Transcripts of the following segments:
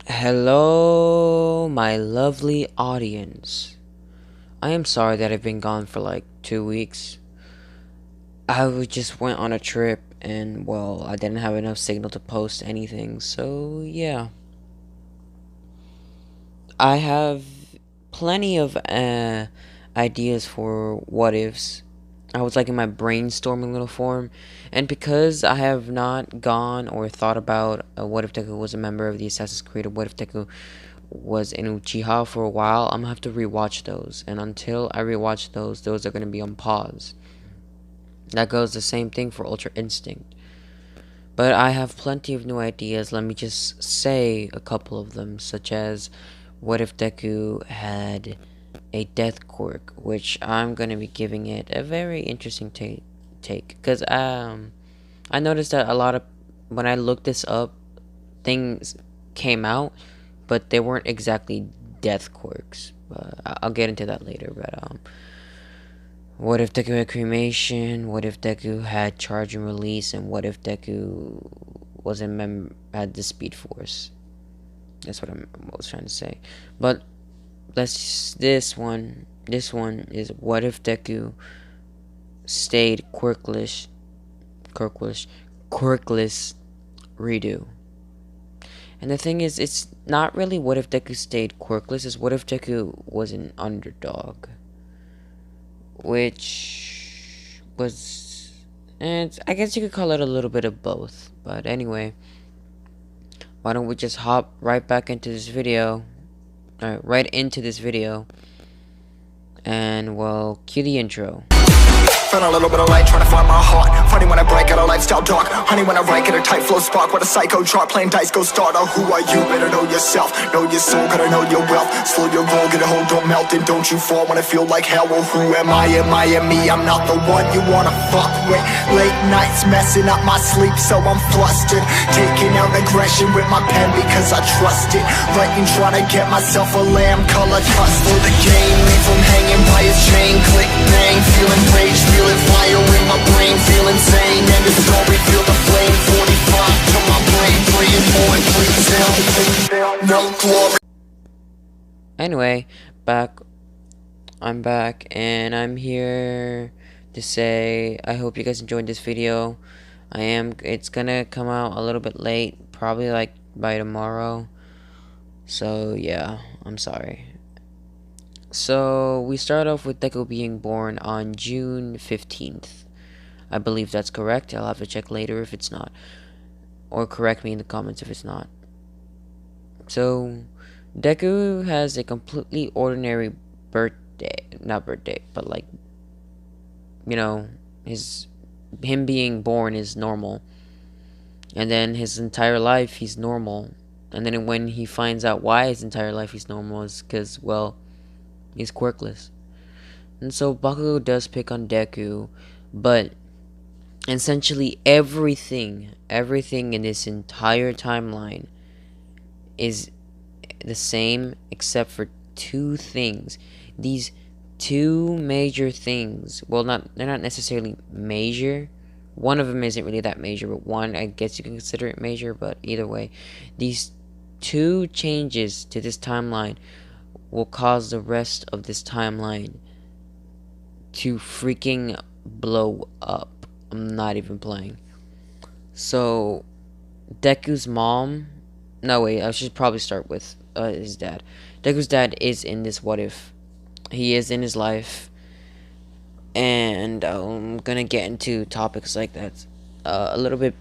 Hello, my lovely audience. I am sorry that I've been gone for like 2 weeks. Just went on a trip and, well, I didn't have enough signal to post anything, so yeah. I have plenty of ideas for what ifs. I was like in my brainstorming little form, and because I have not gone or thought about what if Deku was a member of the Assassin's Creed, or what if Deku was in Uchiha for a while, I'm gonna have to rewatch those, and until I rewatch those are gonna be on pause. That goes the same thing for Ultra Instinct. But I have plenty of new ideas. Let me just say a couple of them, such as what if Deku had a death quirk, which I'm gonna be giving it a very interesting take, because I noticed that a lot of when I looked this up, things came out, but they weren't exactly death quirks. I'll get into that later. But what if Deku had cremation? What if Deku had charge and release? And what if Deku was had the Speed Force? That's what I was trying to say. But this one is what if Deku stayed quirkless redo. And the thing is, it's not really what if Deku stayed quirkless, it's what if Deku was an underdog. Which was, and I guess you could call it a little bit of both. But anyway, why don't we just hop right back into this video, right into this video, and well, cue the intro. Found a little bit of light, trying to find my heart. Funny when I break out a lifestyle dark. Honey when I write, get a tight flow spark. With a psycho chart, playing dice, go starter. Who are you? Better know yourself. Know your soul, gotta know your wealth. Slow your roll, get a hold, don't melt. And don't you fall when I feel like hell. Well, who am I? Am I and me? I'm not the one you wanna fuck with. Late nights messing up my sleep, so I'm flustered. Taking out aggression with my pen because I trust it. Writing, trying to get myself a lamb color trust for the game. Leave him hanging by his chain. Click, bang, feeling rage, feeling fire in my brain, feel insane. And the story, feel the flame. 45 to my brain, praying for it, please no glory. Anyway, I'm back, and I'm here to say I hope you guys enjoyed this video. It's gonna come out a little bit late, probably like by tomorrow. So yeah, I'm sorry. So we start off with Deku being born on June 15th. I believe that's correct. I'll have to check later if it's not. Or correct me in the comments if it's not. So Deku has a completely ordinary birthday. Not birthday, but like, you know, him being born is normal. And then his entire life he's normal. And then when he finds out why his entire life he's normal is because, well, he's quirkless. And so Bakugo does pick on Deku, but essentially everything in this entire timeline is the same except for two things. These two major things, well, they're not necessarily major. One of them isn't really that major, but one, I guess you can consider it major. But either way, these two changes to this timeline will cause the rest of this timeline to freaking blow up. I'm not even playing. So Deku's mom, no wait, I should probably start with his dad. Deku's dad is in this what if. He is in his life, and I'm gonna get into topics like that a little bit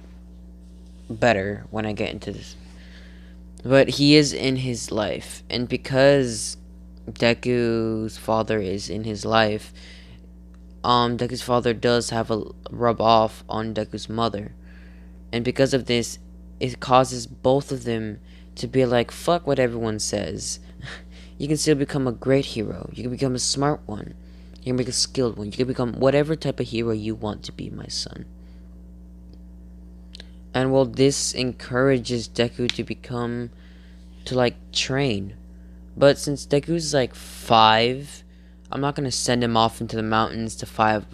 better when I get into this. But he is in his life, and because Deku's father is in his life, Deku's father does have a rub off on Deku's mother, and because of this, it causes both of them to be like, fuck what everyone says. You can still become a great hero. You can become a smart one. You can become a skilled one. You can become whatever type of hero you want to be, my son. And well, this encourages Deku to like train. But since Deku's like 5, I'm not gonna send him off into the mountains to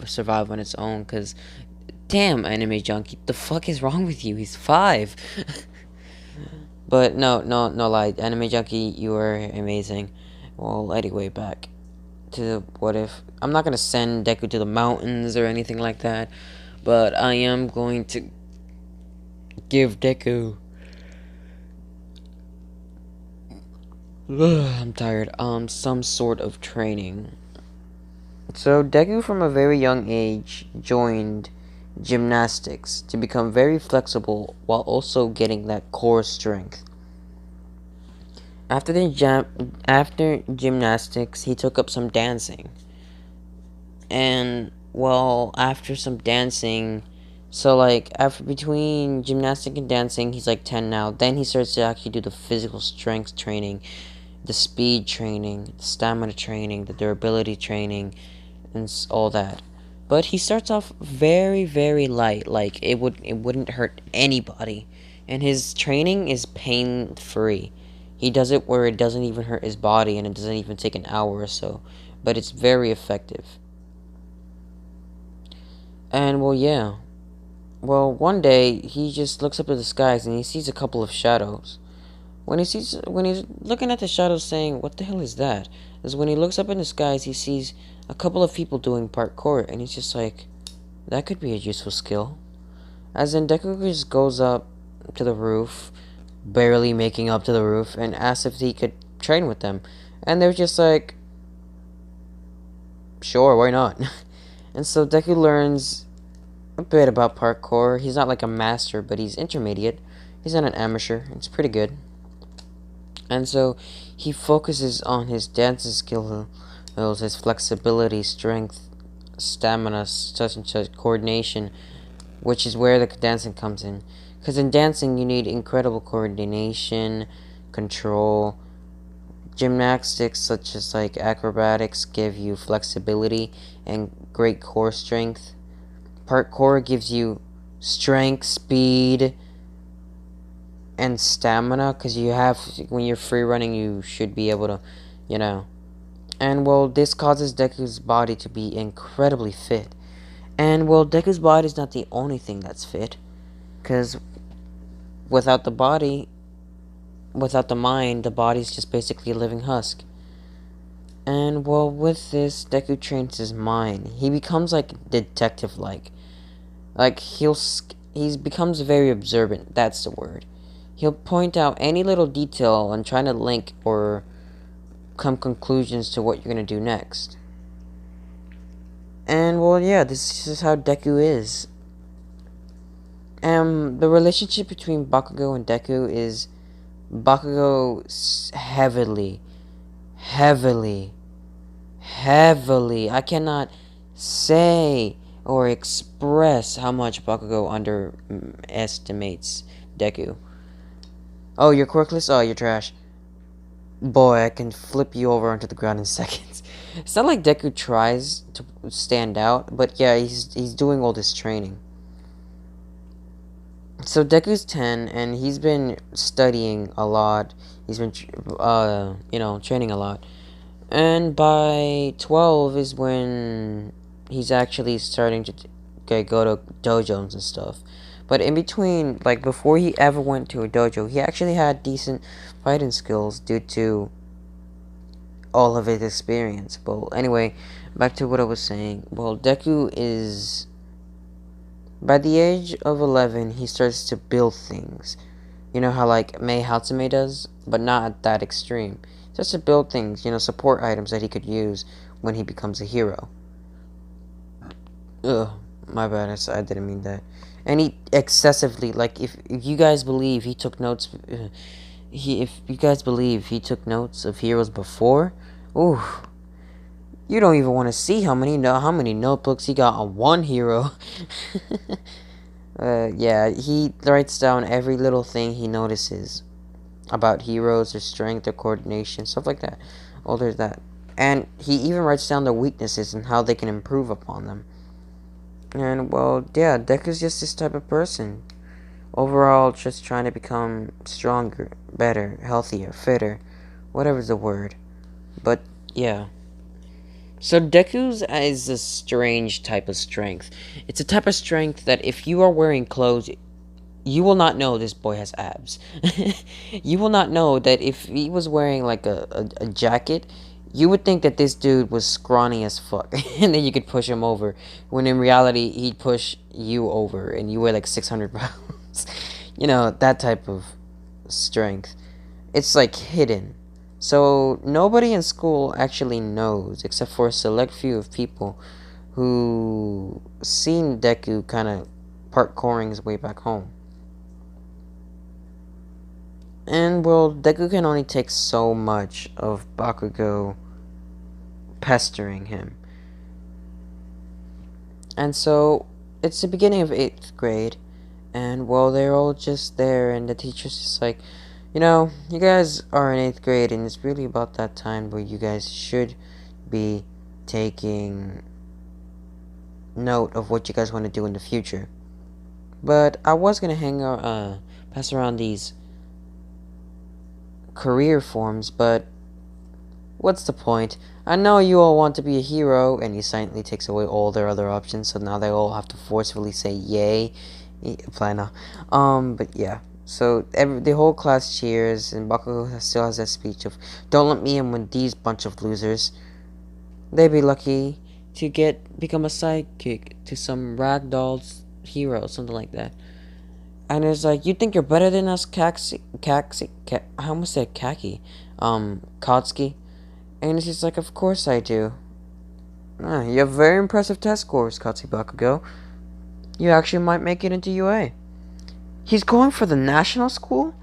survive on his own, cause damn, anime junkie, the fuck is wrong with you? He's 5. But no lie. Anime Junkie, you are amazing. Well, anyway, back to the what if. I'm not gonna send Deku to the mountains or anything like that, but I am going to give Deku. I'm tired. Some sort of training. So Deku, from a very young age, joined gymnastics to become very flexible while also getting that core strength. After gymnastics, he took up some dancing. And well, after some dancing, so like after between gymnastics and dancing, he's like 10 now. Then he starts to actually do the physical strength training, the speed training, the stamina training, the durability training, and all that. But he starts off very, very light. Like it wouldn't hurt anybody, and his training is pain free. He does it where it doesn't even hurt his body, and it doesn't even take an hour or so. But it's very effective. And well, yeah. Well, one day he just looks up at the skies and he sees a couple of shadows. When he's looking at the shadows, saying, "What the hell is that?" Is when he looks up in the skies, he sees a couple of people doing parkour, and he's just like, "That could be a useful skill." As in, Deku just goes up to the roof, barely making up to the roof, and asks if he could train with them, and they're just like, "Sure, why not?" And so Deku learns a bit about parkour. He's not like a master, but he's intermediate. He's not an amateur. It's pretty good. And so he focuses on his dancing skills, his flexibility, strength, stamina, such and such, coordination, which is where the dancing comes in. Because in dancing, you need incredible coordination, control. Gymnastics, such as like acrobatics, give you flexibility and great core strength. Parkour gives you strength, speed, and stamina, because you have, when you're free running, you should be able to, you know. And well, this causes Deku's body to be incredibly fit. And well, Deku's body is not the only thing that's fit, because without the body, without the mind, the body's just basically a living husk. And well, with this, Deku trains his mind. He becomes like detective-like. Like he becomes very observant. That's the word. He'll point out any little detail and try to link or come conclusions to what you're gonna do next. And well, yeah, this is how Deku is. The relationship between Bakugo and Deku is Bakugo heavily, I cannot say or express how much Bakugo underestimates Deku. Oh, you're quirkless? Oh, you're trash. Boy, I can flip you over onto the ground in seconds. It's not like Deku tries to stand out, but yeah, he's doing all this training. So Deku's 10, and he's been studying a lot. He's been, training a lot. And by 12 is when he's actually starting to go to dojos and stuff. But in between, like before he ever went to a dojo, he actually had decent fighting skills due to all of his experience. But anyway, back to what I was saying. Well, Deku is, by the age of 11, he starts to build things. You know how like Mei Hatsume does, but not at that extreme. Just to build things, support items that he could use when he becomes a hero. Ugh, my bad, I didn't mean that. And he excessively, like, if you guys believe he took notes, if you guys believe he took notes of heroes before, ooh, you don't even want to see how many notebooks he got on one hero. Yeah, he writes down every little thing he notices about heroes, their strength, their coordination, stuff like that. Oh, there's that. And he even writes down their weaknesses and how they can improve upon them. And, well, yeah, Deku's just this type of person. Overall, just trying to become stronger, better, healthier, fitter, whatever's the word. But, yeah. So Deku's is a strange type of strength. It's a type of strength that if you are wearing clothes, you will not know this boy has abs. You will not know that if he was wearing like a jacket, you would think that this dude was scrawny as fuck, and then you could push him over, when in reality he'd push you over, and you weigh like 600 pounds. You know, that type of strength. It's like hidden. So nobody in school actually knows, except for a select few of people who seen Deku kind of parkouring his way back home. And well, Deku can only take so much of Bakugo pestering him. And so it's the beginning of 8th grade, and well, they're all just there, and the teacher's just like, you know, you guys are in 8th grade, and it's really about that time where you guys should be taking note of what you guys want to do in the future. But I was gonna pass around these career forms, but what's the point? I know you all want to be a hero, and he silently takes away all their other options, so now they all have to forcefully say yay. Apply now. But yeah. So the whole class cheers, and Bakugo still has that speech of, "Don't let me in with these bunch of losers. They'd be lucky to become a sidekick to some ragdoll's hero," something like that. And it's like, you think you're better than us, I almost said Kaki, Katsuki. And it's just like, of course I do. You have very impressive test scores, Katsuki Bakugo. You actually might make it into UA. He's going for the national school?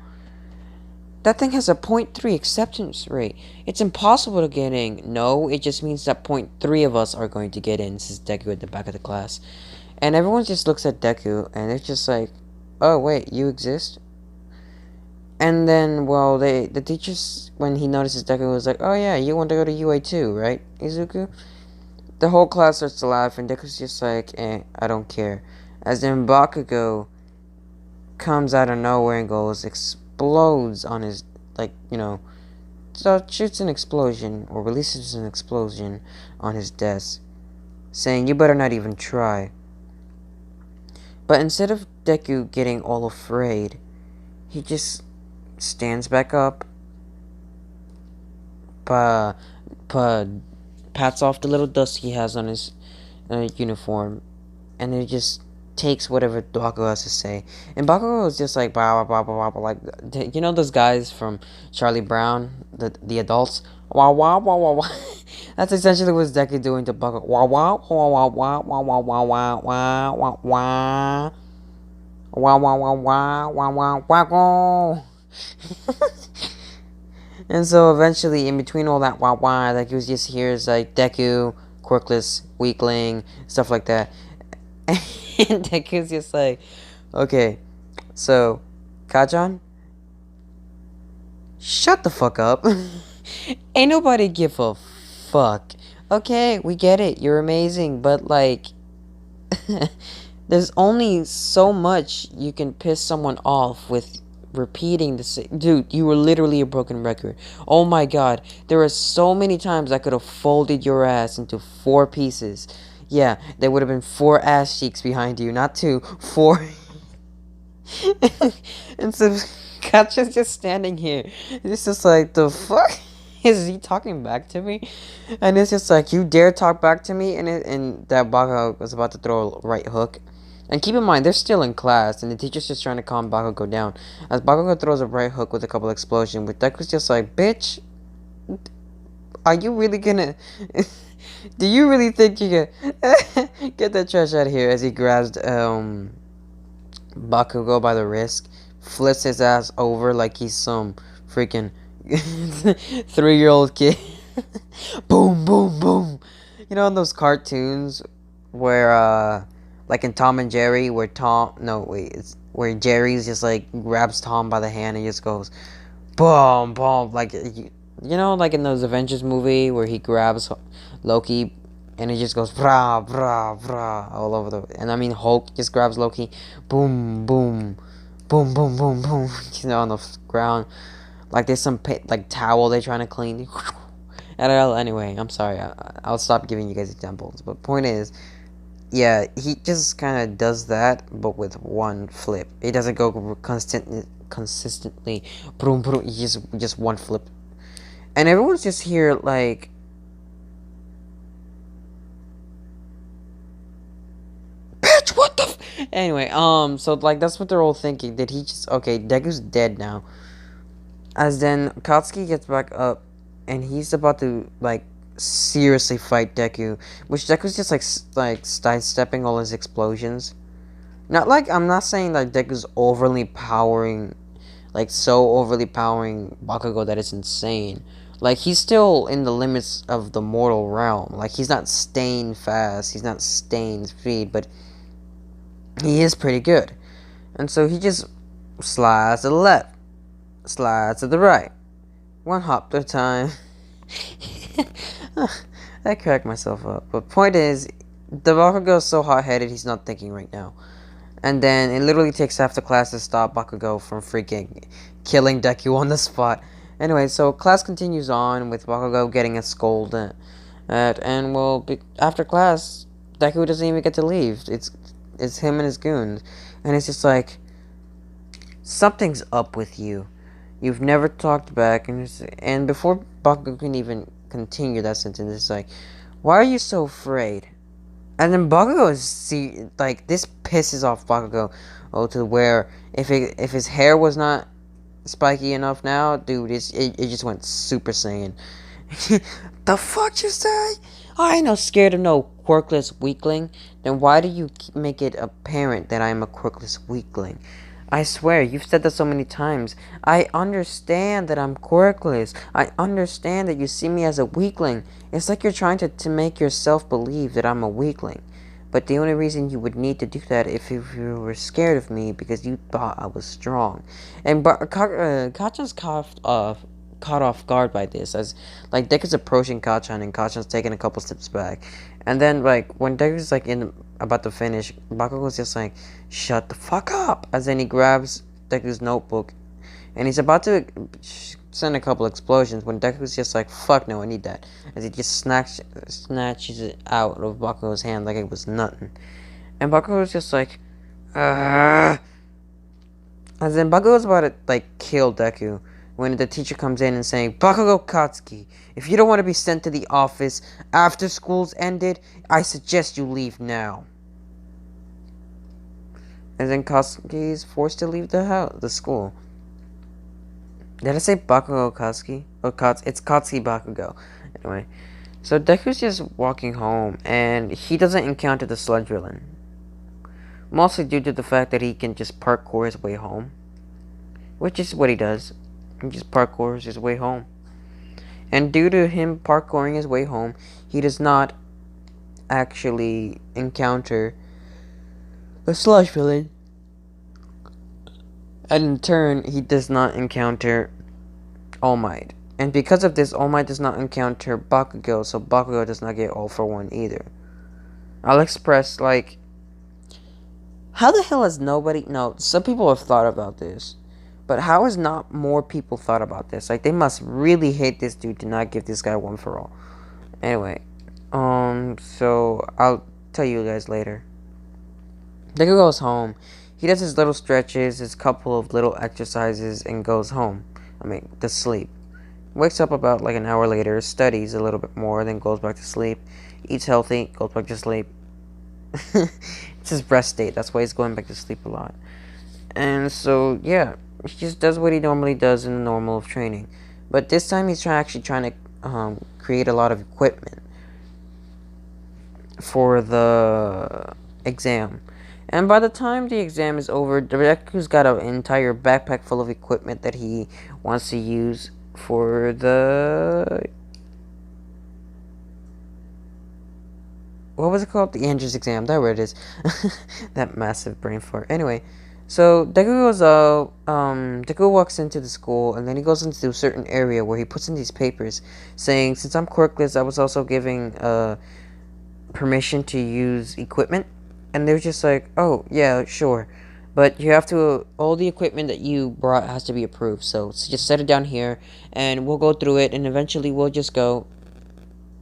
That thing has a .3 acceptance rate. It's impossible to get in. No, it just means that .3 of us are going to get in, says Deku at the back of the class. And everyone just looks at Deku, and it's just like, oh, wait, you exist? And then, well, the teachers, when he notices Deku, was like, oh yeah, you want to go to UA too, right, Izuku? The whole class starts to laugh, and Deku's just like, I don't care. As then Bakugo comes out of nowhere and explodes on his, so shoots an explosion, or releases an explosion on his desk, saying, you better not even try. But instead of Deku getting all afraid, he just stands back up, pats off the little dust he has on his uniform, and then just takes whatever Bakugo has to say. And Bakugo is just like, blah, blah, blah, blah, blah, like, you know those guys from Charlie Brown, the adults? Wah, wah, wah, wah, wah. That's essentially what Deku doing to Bakugo. Wah, wah, wah, wah, wah, wah, wah, wah, wah, wah, wah, wah. Wah, wah, wah, wah, wah, wah, wah, wah. And so eventually, in between all that wah wah, like, he was just hears like Deku, quirkless, weakling, stuff like that. And Deku's just like, okay, so Kajan, shut the fuck up. Ain't nobody give a fuck. Okay, we get it. You're amazing, but like, there's only so much you can piss someone off with repeating the same. Dude, you were literally a broken record. Oh my god, there are so many times I could have folded your ass into 4 pieces. Yeah, there would have been 4 ass cheeks behind you, not 2, 4. And so Gotcha's just standing here. It's just like, the fuck is he talking back to me? And it's just like, you dare talk back to me? And that Bakugo was about to throw a right hook. And keep in mind, they're still in class, and the teacher's just trying to calm Bakugo down. As Bakugo throws a right hook with a couple explosions, but Deku's just like, bitch, are you really gonna... Do you really think you can... Get that trash out of here, as he grabs Bakugo by the wrist, flips his ass over like he's some freaking 3-year-old kid. Boom, boom, boom. You know, in those cartoons where, like in Tom and Jerry, where it's where Jerry's just like grabs Tom by the hand and just goes, boom, boom, like, you know, like in those Avengers movie where he grabs Loki and it just goes brah, brah, brah all over and I mean Hulk just grabs Loki, boom, boom, boom, boom, boom, boom, you know, on the ground, like there's some like towel they're trying to clean. And anyway, I'm sorry, I'll stop giving you guys examples, but point is, yeah, he just kind of does that, but with one flip. He doesn't go consistently, boom, boom. He just one flip, and everyone's just here like, bitch, what the? Anyway, so like that's what they're all thinking. Did he just okay? Deku's dead now. As then Katsuki gets back up, and he's about to like seriously fight Deku, which Deku's just like sidestepping all his explosions. Not like I'm not saying that Deku's overly powering, like so overly powering Bakugo that it's insane. Like he's still in the limits of the mortal realm. Like he's not staying fast, he's not staying speed, but he is pretty good. And so he just slides to the left, slides to the right, one hop at a time. I cracked myself up. But point is, the Bakugo is so hot-headed, he's not thinking right now. And then it literally takes half the class to stop Bakugo from freaking killing Deku on the spot. Anyway, so class continues on with Bakugo getting a scold and well, after class, Deku doesn't even get to leave. It's him and his goons, and it's just like something's up with you. You've never talked back, and before Bakugo can even continue that sentence, it's like, why are you so afraid? And then Bakugo is like this pisses off Bakugo, to where if his hair was not spiky enough now, dude, it just went Super Saiyan. The fuck you say? I ain't no scared of no quirkless weakling. Then why do you make it apparent that I'm a quirkless weakling? I swear, you've said that so many times. I understand that I'm quirkless. I understand that you see me as a weakling. It's like you're trying to make yourself believe that I'm a weakling. But the only reason you would need to do that if you were scared of me because you thought I was strong. And Kachan's caught off guard by this, as like Deku's approaching Kachan and Kachan's taking a couple steps back. And then like when Deku's like about to finish, Bakugo's just like, shut the fuck up! As then he grabs Deku's notebook and he's about to send a couple explosions when Deku's just like, fuck no, I need that. As he just snatches it out of Bakugo's hand like it was nothing. And Bakugo's just like, as then Bakugo's about to like kill Deku when the teacher comes in and saying, Bakugo Katsuki, if you don't want to be sent to the office after school's ended, I suggest you leave now. And then Katsuki is forced to leave the school. Did I say Bakugo Katsuki? Oh, it's Katsuki Bakugo. Anyway, so Deku's just walking home, and he doesn't encounter the sludge villain. Mostly due to the fact that he can just parkour his way home. Which is what he does. He just parkours his way home. And due to him parkouring his way home, he does not actually encounter the sludge villain. And in turn, he does not encounter All Might. And because of this, All Might does not encounter Bakugo, so Bakugo does not get All for One either. I'll express, like, how the hell has nobody... No, some people have thought about this. But how has not more people thought about this? Like, they must really hate this dude to not give this guy One for All. Anyway, so I'll tell you guys later. Deku goes home. He does his little stretches, his couple of little exercises, and goes home. To sleep. Wakes up about like an hour later, studies a little bit more, then goes back to sleep. Eats healthy, goes back to sleep. It's his rest state, that's why he's going back to sleep a lot. And so, yeah, he just does what he normally does in the normal of training. But this time he's actually trying to create a lot of equipment for the exam. And by the time the exam is over, Deku's got an entire backpack full of equipment that he wants to use for the... What was it called? The entrance exam. There where it is. That massive brain fart. Anyway, so Deku walks into the school, and then he goes into a certain area where he puts in these papers saying, since I'm quirkless, I was also giving permission to use equipment. And they're just like, oh, yeah, sure. But you have to, all the equipment that you brought has to be approved. So just set it down here, and we'll go through it, and eventually we'll just go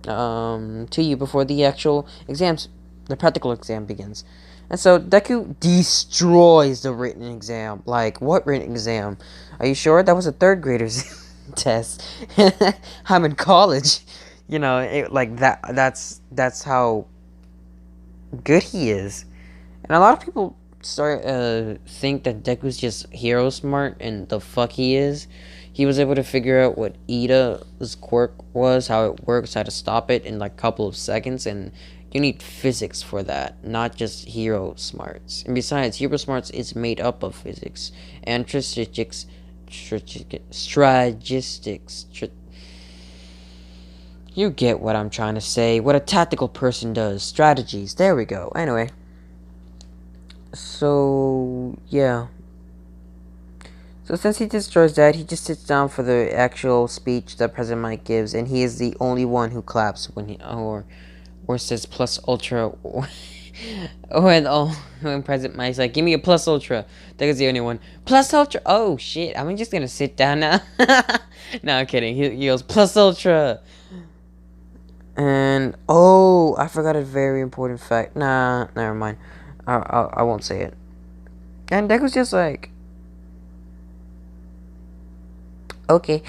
to you before the actual exams the practical exam begins. And so Deku destroys the written exam. Like, what written exam? Are you sure that was a third grader's test? I'm in college. You know, like that. That's how good he is. And a lot of people start think that Deku's just hero smart, and the fuck he is. He was able to figure out what Ida's quirk was, how it works, how to stop it in like a couple of seconds, and you need physics for that, not just hero smarts. And besides, hero smarts is made up of physics and strategistics. You get what I'm trying to say. What a tactical person does. Strategies. There we go. Anyway. So, yeah. So since he destroys that, he just sits down for the actual speech that President Mike gives, and he is the only one who claps when he or says plus ultra when President Mike's like, give me a plus ultra. That is the only one. Plus ultra. Oh shit! I'm just gonna sit down now. No, I'm kidding. He yells plus ultra. And oh, I forgot a very important fact. Nah, never mind. I won't say it. And Deku's just like, okay.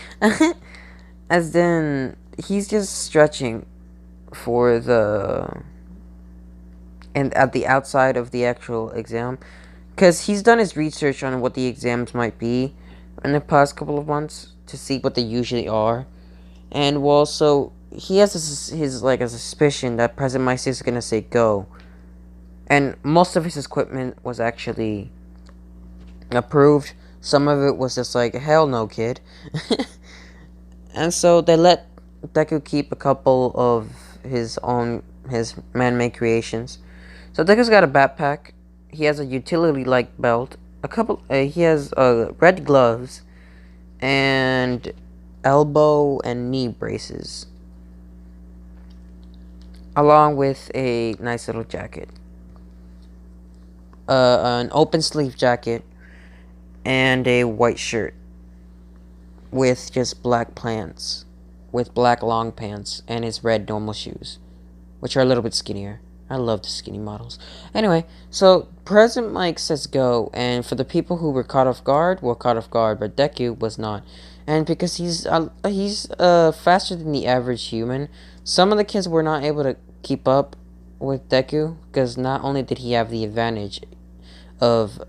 As then he's just stretching for the and at the outside of the actual exam, because he's done his research on what the exams might be in the past couple of months to see what they usually are. And well, so he has his like a suspicion that President Mike is gonna say go, and most of his equipment was actually approved. Some of it was just like, hell no, kid. And so they let Deku keep a couple of his man-made creations. So Deku's got a backpack. He has a utility-like belt. He has red gloves and elbow and knee braces, along with a nice little jacket, an open sleeve jacket, and a white shirt with just black pants, with black long pants, and his red normal shoes, which are a little bit skinnier. I love the skinny models. Anyway, so President Mike says go, and for the people who were caught off guard, but Deku was not. And because he's faster than the average human, some of the kids were not able to keep up with Deku, because not only did he have the advantage of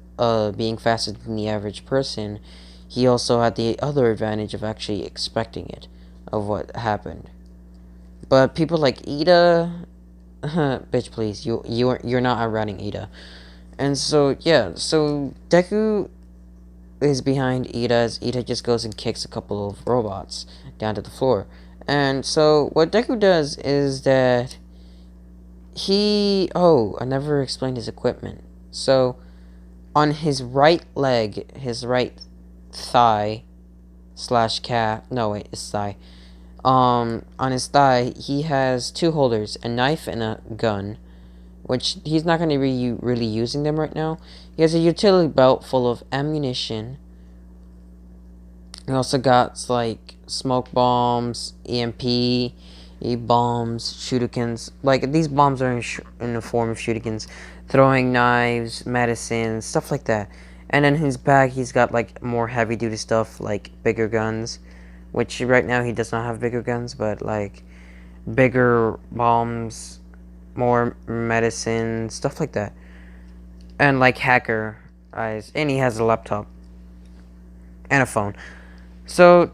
being faster than the average person, he also had the other advantage of actually expecting it, of what happened. But people like Ida, bitch, please, you're not outrunning Ida. And so yeah, so Deku is behind Ida as Ida just goes and kicks a couple of robots down to the floor. And so what Deku does is that I never explained his equipment. So on his right leg, his right thigh slash calf, no wait, it's thigh. On his thigh, he has two holders, a knife and a gun, which he's not going to be really using them right now. He has a utility belt full of ammunition. He also got like smoke bombs, EMP, bombs, shurikens. Like these bombs are in the form of shurikens, throwing knives, medicine, stuff like that. And in his bag, he's got like more heavy duty stuff like bigger guns, which right now he does not have bigger guns, but like bigger bombs, more medicine, stuff like that. And like hacker eyes. And he has a laptop and a phone. So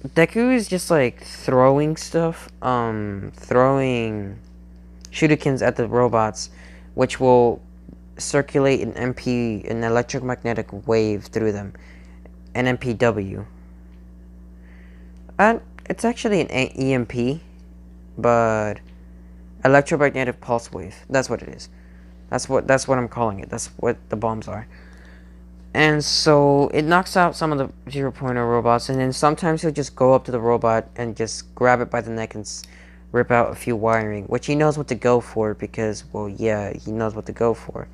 Deku is just like throwing stuff, throwing shurikens at the robots, which will circulate an electromagnetic wave through them, an MPW. And it's actually an EMP, but electromagnetic pulse wave. That's what it is. That's what I'm calling it. That's what the bombs are. And so it knocks out some of the 0.0 robots, and then sometimes he'll just go up to the robot and just grab it by the neck and rip out a few wiring, which he knows what to go for because, well, yeah, he knows what to go for.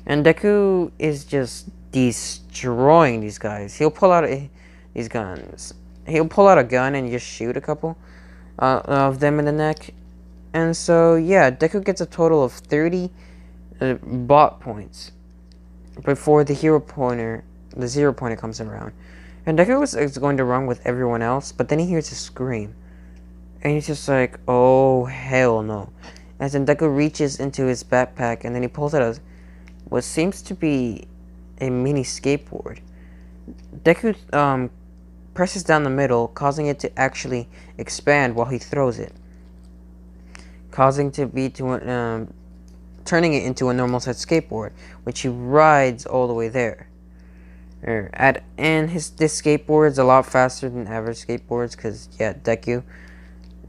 And Deku is just destroying these guys. He'll pull out these guns. He'll pull out a gun and just shoot a couple of them in the neck. And so, yeah, Deku gets a total of 30 bot points before the 0 pointer comes around. And Deku is going to run with everyone else, but then he hears a scream. And he's just like, oh, hell no. As then Deku reaches into his backpack, and then he pulls out what seems to be a mini skateboard. Deku presses down the middle, causing it to actually expand while he throws it, turning it into a normal size skateboard, which he rides all the way there. This skateboard is a lot faster than average skateboards, because yeah, Deku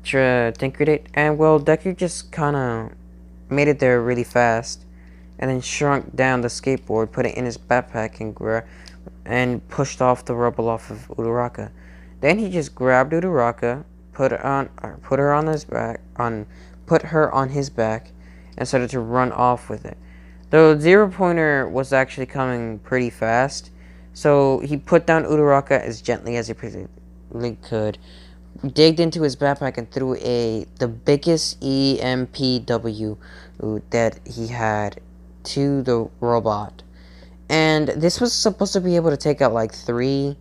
tinkered it, and well, Deku just kind of made it there really fast, and then shrunk down the skateboard, put it in his backpack, and pushed off the rubble off of Uraraka. Then he just grabbed Uraraka, put her on his back, and started to run off with it. The 0 pointer was actually coming pretty fast, so he put down Uraraka as gently as he could, digged into his backpack and threw the biggest EMPW that he had to the robot. And this was supposed to be able to take out like 10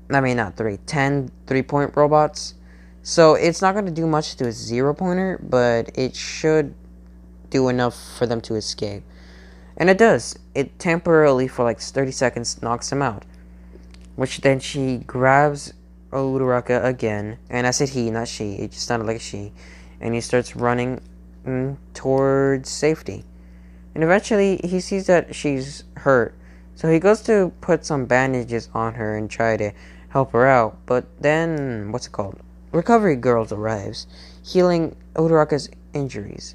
3-point robots. So it's not going to do much to a 0 pointer, but it should do enough for them to escape. And it does. It temporarily, for like 30 seconds, knocks him out. Which then she grabs Uraraka again. And I said he, not she. It just sounded like she. And he starts running towards safety. And eventually, he sees that she's hurt. So he goes to put some bandages on her and try to help her out. But then, Recovery Girl arrives, healing Uraraka's injuries.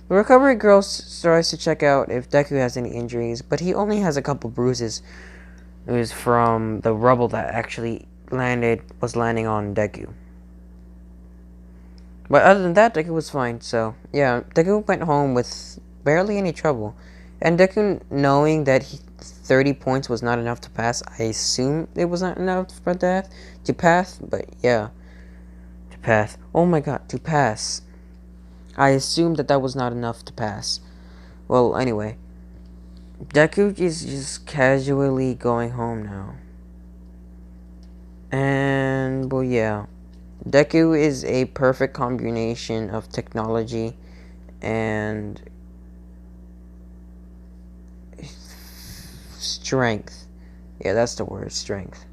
The Recovery Girl tries to check out if Deku has any injuries, but he only has a couple bruises. It was from the rubble that actually was landing on Deku. But other than that, Deku was fine. So, yeah, Deku went home with barely any trouble. And Deku, knowing that 30 points was not enough to pass, I assume it was not enough for that to pass. But yeah, to pass. Oh my god, to pass. I assumed that was not enough to pass. Well, anyway, Deku is just casually going home now. And, well, yeah. Deku is a perfect combination of technology and strength. Yeah, that's the word, strength.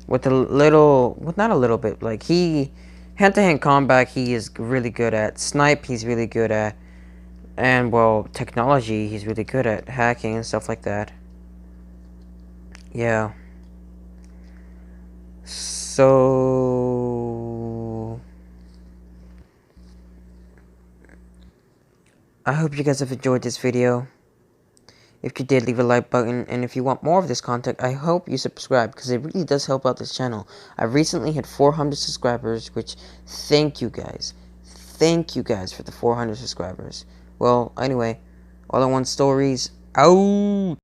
With not a little bit, like hand-to-hand combat, he is really good at. Snipe, he's really good at. And, well, technology, he's really good at. Hacking and stuff like that. Yeah. So, I hope you guys have enjoyed this video. If you did, leave a like button, and if you want more of this content, I hope you subscribe, because it really does help out this channel. I recently hit 400 subscribers, which, thank you guys. Thank you guys for the 400 subscribers. Well, anyway, all I want stories, out!